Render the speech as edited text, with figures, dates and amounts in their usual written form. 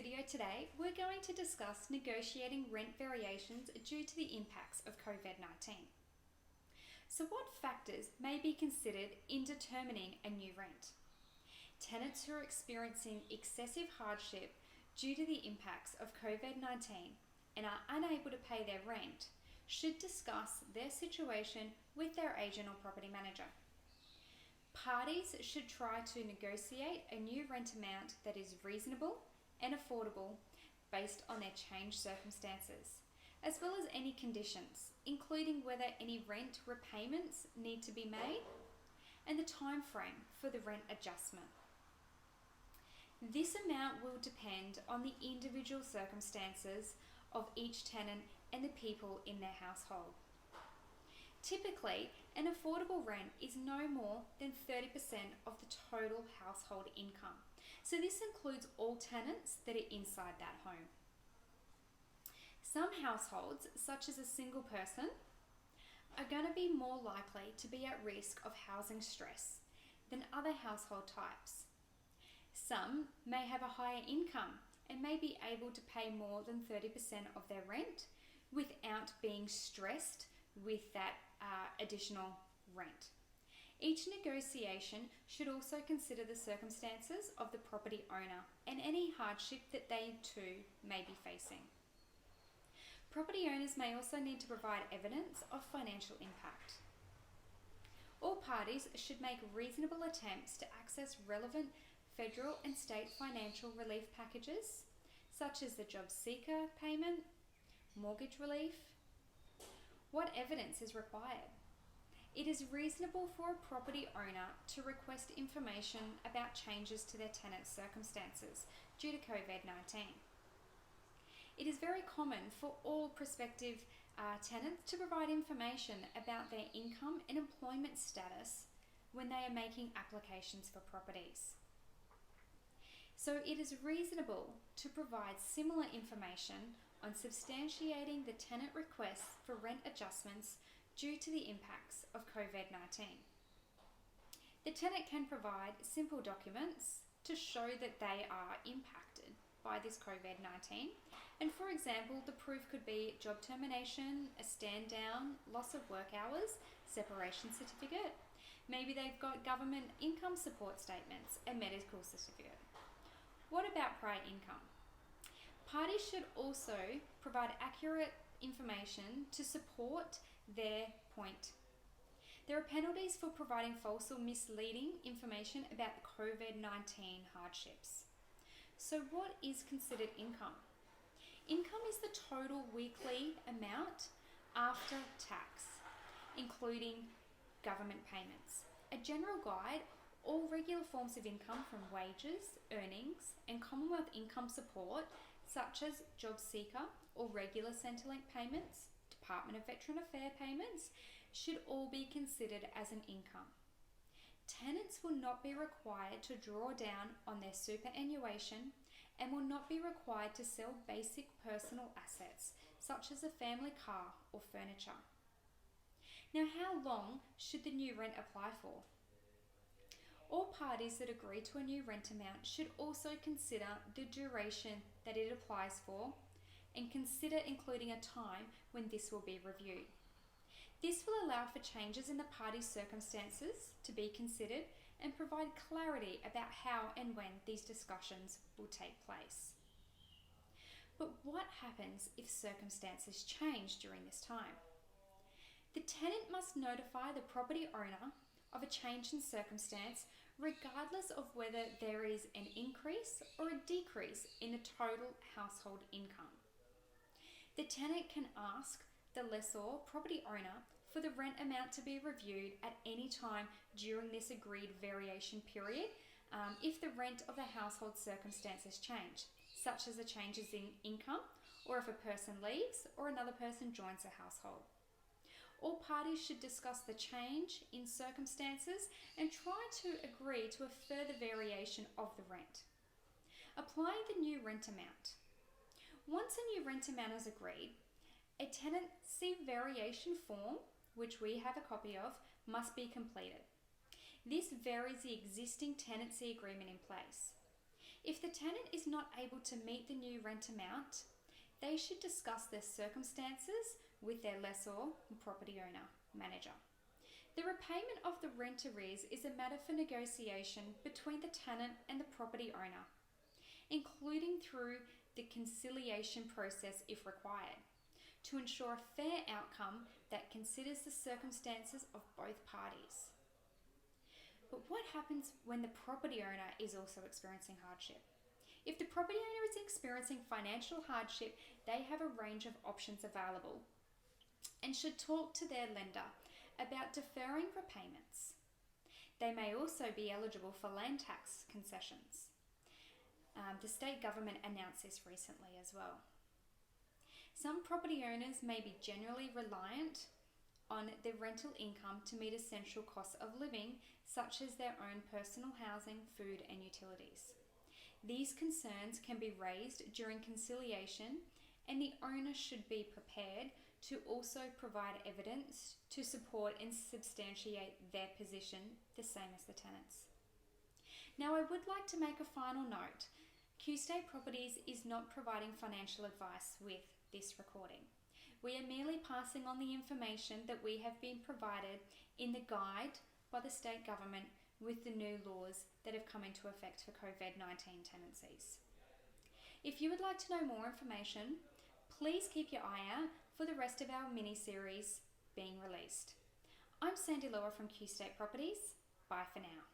video today, we're going to discuss negotiating rent variations due to the impacts of COVID-19. So what factors may be considered in determining a new rent? Tenants who are experiencing excessive hardship due to the impacts of COVID-19 and are unable to pay their rent should discuss their situation with their agent or property manager. Parties should try to negotiate a new rent amount that is reasonable and affordable based on their changed circumstances, as well as any conditions, including whether any rent repayments need to be made and the time frame for the rent adjustment. This amount will depend on the individual circumstances of each tenant and the people in their household. Typically, an affordable rent is no more than 30% of the total household income. So this includes all tenants that are inside that home. Some households, such as a single person, are going to be more likely to be at risk of housing stress than other household types. Some may have a higher income and may be able to pay more than 30% of their rent without being stressed with that additional rent. Each negotiation should also consider the circumstances of the property owner and any hardship that they too may be facing. Property owners may also need to provide evidence of financial impact. All parties should make reasonable attempts to access relevant federal and state financial relief packages, such as the job seeker payment, mortgage relief. What evidence is required? It is reasonable for a property owner to request information about changes to their tenant's circumstances due to COVID-19. It is very common for all prospective tenants to provide information about their income and employment status when they are making applications for properties. So it is reasonable to provide similar information on substantiating the tenant requests for rent adjustments due to the impacts of COVID-19. The tenant can provide simple documents to show that they are impacted by this COVID-19. And for example, the proof could be job termination, a stand down, loss of work hours, separation certificate. Maybe they've got government income support statements, a medical certificate. What about prior income? Parties should also provide accurate information to support their point. There are penalties for providing false or misleading information about the COVID-19 hardships. So what is considered income? Income is the total weekly amount after tax, including government payments. A general guide, all regular forms of income from wages, earnings, and Commonwealth income support, such as job seeker or regular Centrelink payments, Department of Veteran Affairs payments, should all be considered as an income. Tenants will not be required to draw down on their superannuation and will not be required to sell basic personal assets, such as a family car or furniture. Now, how long should the new rent apply for? All parties that agree to a new rent amount should also consider the duration that it applies for and consider including a time when this will be reviewed. This will allow for changes in the parties' circumstances to be considered and provide clarity about how and when these discussions will take place. But what happens if circumstances change during this time? The tenant must notify the property owner of a change in circumstance regardless of whether there is an increase or a decrease in the total household income. The tenant can ask the lessor property owner for the rent amount to be reviewed at any time during this agreed variation period if the rent of the household circumstances change, such as the changes in income or if a person leaves or another person joins the household. All parties should discuss the change in circumstances and try to agree to a further variation of the rent. Applying the new rent amount. Once a new rent amount is agreed, a tenancy variation form, which we have a copy of, must be completed. This varies the existing tenancy agreement in place. If the tenant is not able to meet the new rent amount, they should discuss their circumstances with their lessor and property owner, manager. The repayment of the rent arrears is a matter for negotiation between the tenant and the property owner, including through the conciliation process if required, to ensure a fair outcome that considers the circumstances of both parties. But what happens when the property owner is also experiencing hardship? If the property owner is experiencing financial hardship, they have a range of options available and should talk to their lender about deferring repayments. They may also be eligible for land tax concessions. The state government announced this recently as well. Some property owners may be generally reliant on their rental income to meet essential costs of living, such as their own personal housing, food, and utilities. These concerns can be raised during conciliation, and the owner should be prepared to also provide evidence to support and substantiate their position, the same as the tenants. Now, I would like to make a final note. Q-State Properties is not providing financial advice with this recording. We are merely passing on the information that we have been provided in the guide by the state government with the new laws that have come into effect for COVID-19 tenancies. If you would like to know more information, please keep your eye out for the rest of our mini-series being released. I'm Sandy Lower from Q-State Properties. Bye for now.